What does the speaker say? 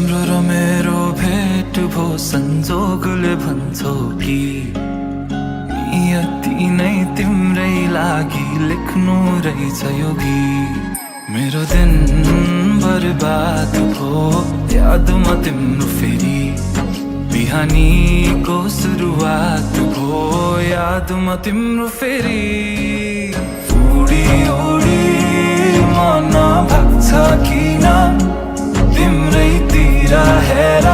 तिम्रो र मेरो भेट भो संजोगले भन्छौ कि नियति नै तिम्रै लागि लेख्नु रहेछ यो गीत। मेरो दिन बर्बाद भो यादमा तिम्रो फेरि, बिहानीको सुरुवात भो यादमा तिम्रो फेरि। उडी उडी मन भाग्छ किन तिम्रैतिर हेर।